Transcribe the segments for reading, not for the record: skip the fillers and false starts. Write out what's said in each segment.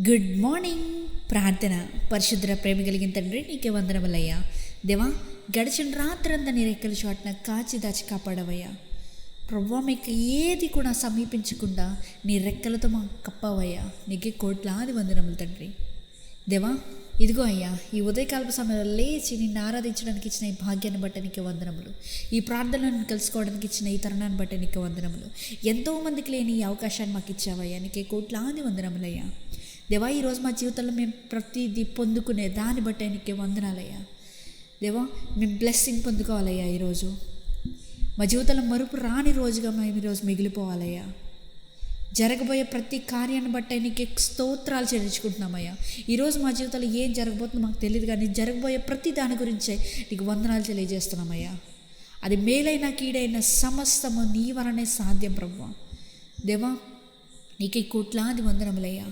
Good morning. ప్రార్థన. పరిశుద్ధ ప్రేమ కలిగిన తండ్రి, నీకే వందనములయ్యా. దేవా, గడిచిన రాత్రంతా నీ రెక్కల చోటున కాచి దాచి కాపాడవయ్యా. ప్రభువా, మీకు ఏది కూడా సమీపించకుండా నీ రెక్కలతో మాకు కప్పవయ్యా. నీకే కోట్లాది వందనములు తండ్రి. దేవా, ఇదిగో అయ్యా, ఈ ఉదయకాలపు సమయంలో లేచి నిన్ను ఆరాధించడానికి ఇచ్చిన ఈ భాగ్యాన్ని బట్టి నీకు వందనములు. ఈ ప్రార్థనలను కలుసుకోవడానికి ఇచ్చిన ఈ తరుణాన్ని బట్టి నీకు వందనములు. ఎంతోమందికి లేని ఈ అవకాశాన్ని మాకు ఇచ్చావయ్యా. నీకే కోట్లాది వందనములయ్యా. దేవా, ఈరోజు మా జీవితంలో మేము ప్రతిదీ పొందుకునే దాన్ని బట్టి నీకే వందనాలయ్యా. దేవా, మేము బ్లెస్సింగ్ పొందుకోవాలయ్యా. ఈరోజు మా జీవితంలో మరుపు రాని రోజుగా మేము ఈరోజు మిగిలిపోవాలయ్యా. జరగబోయే ప్రతి కార్యాన్ని బట్టి నీకు స్తోత్రాలు చెల్లించుకుంటున్నామయ్యా. ఈరోజు మా జీవితంలో ఏం జరగబోతుందో మాకు తెలియదు, కానీ జరగబోయే ప్రతి దాని గురించే నీకు వందనాలు తెలియజేస్తున్నామయ్యా. అది మేలైన కీడైన సమస్తము నీ వలనే సాధ్యం ప్రభువా. దేవా, నీకు కోట్లాది వందనములయ్యా.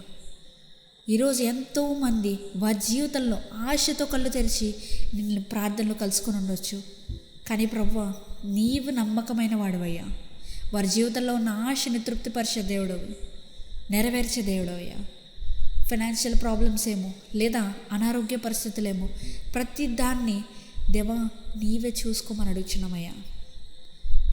ఈరోజు ఎంతోమంది వారి జీవితంలో ఆశతో కళ్ళు తెరిచి నిన్ను ప్రార్థనలో కలుసుకొని ఉండొచ్చు, కానీ ప్రభువా, నీవు నమ్మకమైన వాడివయ్యా. వారి జీవితంలో ఉన్న ఆశని తృప్తిపరిచే దేవుడు, నెరవేర్చే దేవుడు అయ్యా. ఫైనాన్షియల్ ప్రాబ్లమ్స్ ఏమో, లేదా అనారోగ్య పరిస్థితులేమో, ప్రతి దాన్ని దేవా నీవే చూసుకోమని అడుగుచున్నామయ్యా.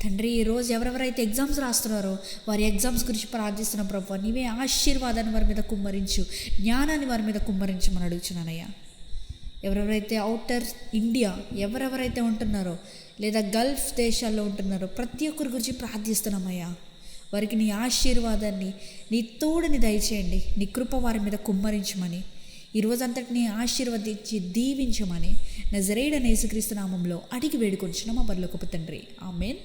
తండ్రి, ఈరోజు ఎవరెవరైతే ఎగ్జామ్స్ రాస్తున్నారో వారి ఎగ్జామ్స్ గురించి ప్రార్థిస్తున్న ప్రభువా, నీవే ఆశీర్వాదాన్ని వారి మీద కుమ్మరించు, జ్ఞానాన్ని వారి మీద కుమ్మరించమని అడుగుచున్నానయ్యా. ఎవరెవరైతే అవుటర్ ఇండియా ఎవరెవరైతే ఉంటున్నారో, లేదా గల్ఫ్ దేశాల్లో ఉంటున్నారో, ప్రతి ఒక్కరి గురించి ప్రార్థిస్తున్నామయ్యా. వారికి నీ ఆశీర్వాదాన్ని, నీ తోడుని దయచేయండి, నీ కృప వారి మీద కుమ్మరించమని, ఈ రోజంతటిని ఆశీర్వదించి దీవించమని నజరేయుడైన యేసుక్రీస్తు నామములో అడిగి వేడుకొంచున్నాము మా పరలోకపు తండ్రి. ఆమేన్.